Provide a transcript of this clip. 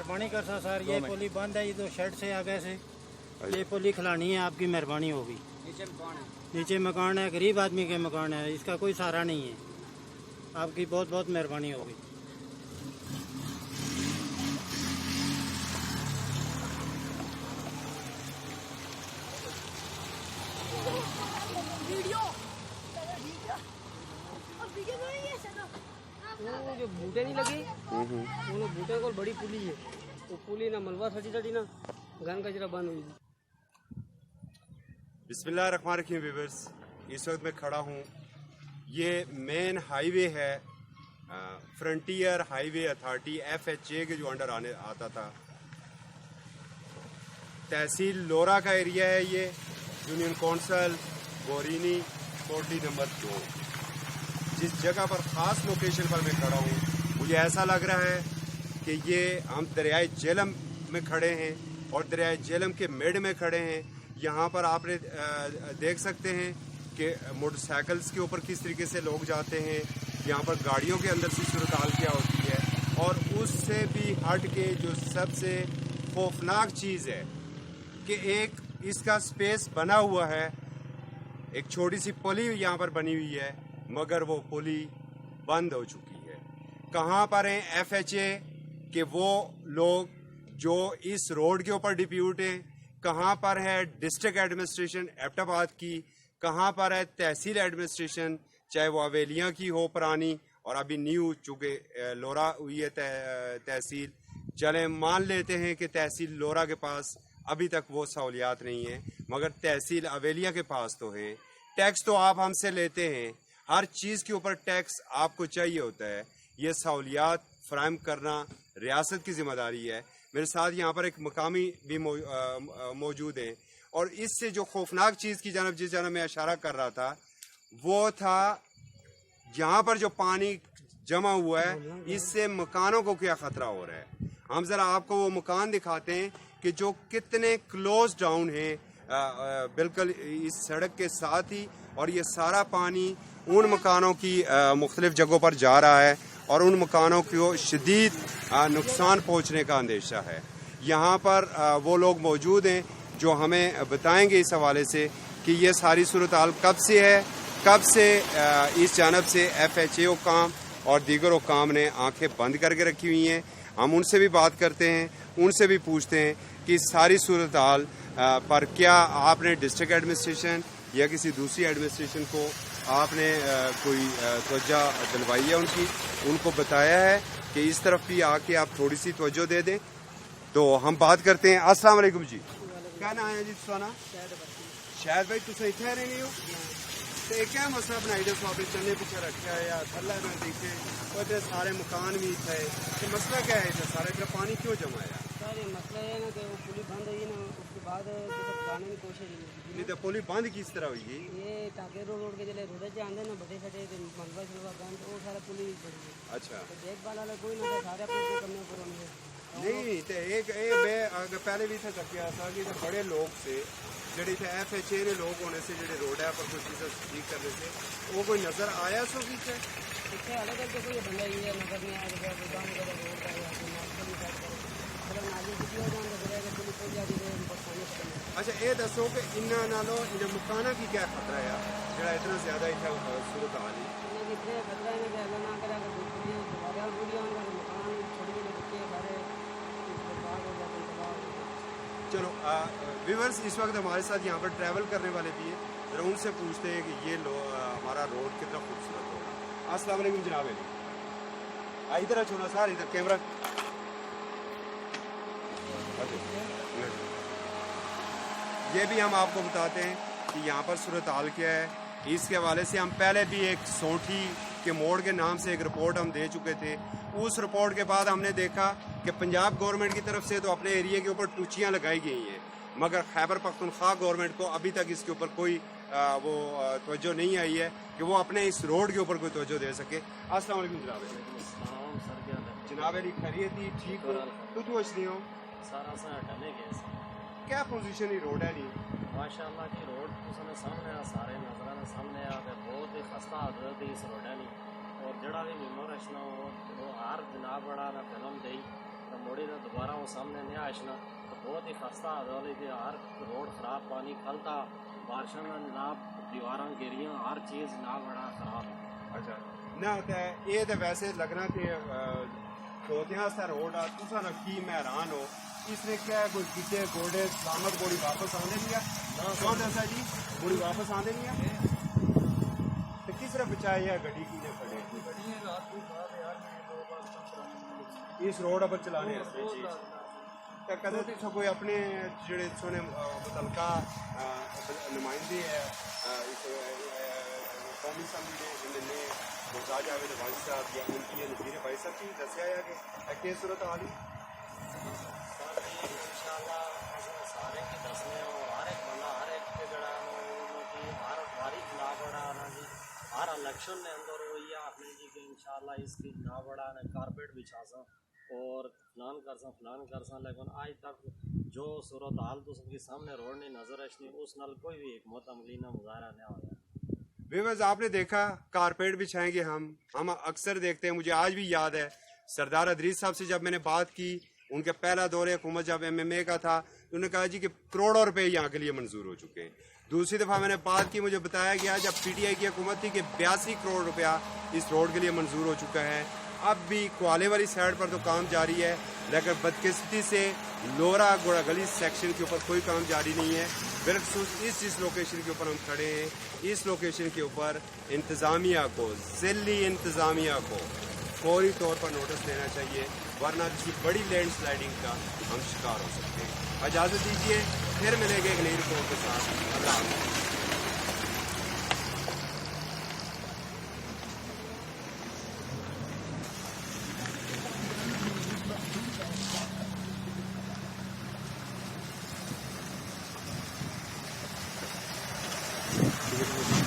मेहरबानी कर सा सर, ये पुली बंद है, ये तो शेड से आगे से ये पुली खिलानी है, आपकी मेहरबानी होगी। नीचे मकान है, गरीब आदमी के मकान है, इसका कोई सहारा नहीं है, आपकी बहुत बहुत मेहरबानी होगी। वो जो बूटे नहीं लगे, वो बूटे को बड़ी पुली है, वो पुली ना मलबा सटी ना गन कचरा बंद हुई। बिस्मिल्लाहिर्रहमानिर्रहीम व्यूअर्स, इस वक्त मैं खड़ा हूँ, ये मेन हाईवे है, फ्रंटियर हाईवे अथॉरिटी FHA के जो अंडर आता था। तहसील लोरा का एरिया है ये, यूनियन कौंसल बोरीनी कोटली नंबर 2। जिस जगह पर ख़ास लोकेशन पर मैं खड़ा हूँ, मुझे ऐसा लग रहा है कि ये हम दरियाए झेलम में खड़े हैं और दरियाए झेलम के मिड में खड़े हैं। यहाँ पर आपने देख सकते हैं कि मोटरसाइकिल्स के ऊपर किस तरीके से लोग जाते हैं, यहाँ पर गाड़ियों के अंदर से सूरत हाल क्या होती है। और उससे भी हट के जो सबसे खौफनाक चीज़ है कि एक इसका स्पेस बना हुआ है, एक छोटी सी पुली यहाँ पर बनी हुई है, मगर वो पुली बंद हो चुकी है। कहाँ पर हैं FHA कि वो लोग जो इस रोड के ऊपर डिप्यूट हैं? कहाँ पर है डिस्ट्रिक्ट एडमिनिस्ट्रेशन एबटाबाद की? कहाँ पर है तहसील एडमिनिस्ट्रेशन, चाहे वो हवेलियाँ की हो पुरानी और अभी न्यू चूँकि लोरा हुई है तहसील। चलें मान लेते हैं कि तहसील लोरा के पास अभी तक वो सहूलियात नहीं है, मगर तहसील हवेलियाँ के पास तो हैं। टैक्स तो आप हमसे लेते हैं, हर चीज़ के ऊपर टैक्स आपको चाहिए होता है। ये सहूलियात फराहम करना रियासत की ज़िम्मेदारी है। मेरे साथ यहाँ पर एक मकामी भी मौजूद हैं, और इससे जो खौफनाक चीज़ की जानब जिस जानब मैं इशारा कर रहा था वो था यहाँ पर जो पानी जमा हुआ है, इससे मकानों को क्या ख़तरा हो रहा है। हम ज़रा आपको वो मकान दिखाते हैं कि जो कितने क्लोज डाउन हैं बिल्कुल इस सड़क के साथ ही, और ये सारा पानी उन मकानों की मुख्तलिफ जगहों पर जा रहा है और उन मकानों को शदीद नुकसान पहुंचने का अंदेशा है। यहाँ पर वो लोग मौजूद हैं जो हमें बताएंगे इस हवाले से कि ये सारी सूरत हाल कब से है, कब से इस जानब से FHA हुकाम और दीगर हुकाम ने आंखें बंद करके रखी हुई हैं। हम उनसे भी बात करते हैं, उनसे भी पूछते हैं कि इस सारी सूरत हाल पर क्या आपने डिस्ट्रिक्ट एडमिनिस्ट्रेशन या किसी दूसरी एडमिनिस्ट्रेशन को आपने कोई तवज्जो दिलवाई है, उनको बताया है कि इस तरफ भी आके आप थोड़ी सी तवज्जो दे दें। तो हम बात करते हैं। अस्सलाम वालेकुम जी, क्या नाम है जी तुसाना? शायद भाई तुम इतने रहने हो तो क्या मसला बनाई दो आप चलने पीछे रखा है या थल्ला में देखे और इतने सारे मकान भी थे, तो मसला क्या है? सारा इतना पानी क्यों जमा है? सर ये मसला है ना कि वो पुली बंद हुई ना, उसके बाद चलाने की कोशिश नहीं तो पुली बंद किस तरह हुई? ये टाके रोड के जले रोड से आंदे ना बड़े सटे मलबा शलबा बंद, वो सारा पुली बड़ी है। अच्छा, तो देखभाल वाला कोई ना था, सारे अपने करने पर नहीं तो एक मैं पहले भी था तकिया था कि बड़े लोग से जड़े FHA ने लोग होने से जड़े रोड है पर कुछ चीज़ें ठीक करने से वो कोई नज़र आया सो पीछे पीछे अलग अलग कोई बंदा ही है, नजर नहीं आया गोदाम का रोड का या नाली मतलब नाली कितनी हो जाने बजाय कि पुलिस हो जाती है पानी। अच्छा ये दसो कि इन्ना नालों इन मकाना की क्या खतरा है जरा इतना ज़्यादा इतना सूरत हाल है? इतने खतरा है कि अल्लाह ना करे अगर दोबारा पूरी होने वाले मकान छोटे छोटे बच्चे सारे बर्बाद हो जाते हैं। चलो व्यूअर्स, इस वक्त हमारे साथ यहाँ पर ट्रैवल करने वाले भी हैं, जरा उनसे पूछते हैं कि ये हमारा रोड कितना खूबसूरत होगा। अस्सलाम वालेकुम जनाब, इधर छोड़ा सार इधर कैमरा। ये भी हम आपको बताते हैं कि यहाँ पर सूरत हाल क्या है। इसके हवाले से हम पहले भी एक सोठी के मोड़ के नाम से एक रिपोर्ट हम दे चुके थे। उस रिपोर्ट के बाद हमने देखा कि पंजाब गवर्नमेंट की तरफ से तो अपने एरिया के ऊपर टूचियाँ लगाई गई हैं, मगर खैबर पख्तूनख्वा गवर्नमेंट को अभी तक इसके ऊपर कोई वो तवज्जो नहीं आई है कि वो अपने इस रोड के ऊपर कोई तवज्जो दे सके। अस्सलाम वालेकुम जनाब। जनाब अली खैरियत ही ठीक हो तो नहीं हो सारा टले गए क्या पोजीशन ही रोड है नहीं माशाअल्लाह की रोड तुसने सामने आ सारे नजर सामने आ बहुत ही खस्ता हजरत इस रोड है नहीं और जड़ा भी मेमोर रचना हो तो हर जनाब बड़ा ना फिल्म दई मोड़ी ने दोबारा वो सामने नहीं आशना तो बहुत ही खस्ता हाल थी। हर रोड खराब, पानी खलता, बारिशों में जनाब दीवारां गिरियां, हर चीज़ जनाब बड़ा खराब है। अच्छा ना होता है ये तो वैसे लगना कि खोतियां सा रोड आ तुसा ना की मैं हैरान हो इसने क्या है कोई कीते गोडे सलामत गोड़ी वापस आने दिया कौन ऐसा जी गोड़ी वापस आने दिया तो किस तरह बचाया या गड्डी की ने खड़े इस रोड पर चलाने वास्ते जी तो कदे तुसा कोई अपने जेड़े सोने मुतलका नुमाइंदे है इस कौमी असम्बली ने मुहताज जावेद वाजिद साहब या उनकी नज़ीर भाई साहब की दसिया है कि किस सूरत हाल है इंशाल्लाह सारे की दसने और हर एक बंदा हर एक के जड़ा की हर बारी ना बड़ा ना जी हर इलेक्शन ने अंदर हुई है आपने जी कि इंशाल्लाह इसकी ना बड़ा ने कारपेट बिछा सा और फलान कर सा लेकिन आज तक जो सूरत हाल तो सबके सामने रोड नहीं नजर नहीं उस नल कोई भी एक मोतमली ना मुजाहरा नहीं हो रहा। बेवज आपने देखा कारपेट बिछाएंगे हम अक्सर देखते हैं मुझे आज भी याद है सरदार अदरीस साहब से जब मैंने बात की उनके पहला दौरे हुकूमत जब MMA का था तो उन्होंने कहा जी कि करोड़ों रुपए यहाँ के लिए मंजूर हो चुके हैं। दूसरी दफ़ा मैंने बात की मुझे बताया गया जब PTI की हुकूमत थी कि 82 करोड़ रुपया इस रोड के लिए मंजूर हो चुका है। अब भी क्वाले वाली साइड पर तो काम जारी है लेकिन बदकिस्मती से लोरा गोड़ा गली सेक्शन के ऊपर कोई काम जारी नहीं है। बिलखसूस इस लोकेशन के ऊपर हम खड़े हैं इस लोकेशन के ऊपर इंतज़ामिया को ज़िली इंतज़ामिया को फौरी तौर पर नोटिस देना चाहिए वरना किसी बड़ी लैंड स्लाइडिंग का हम शिकार हो सकते हैं। इजाज़त दीजिए फिर मिलेंगे एक नई रिपोर्ट के साथ। अल्लाह हाफ़िज़। Thank you.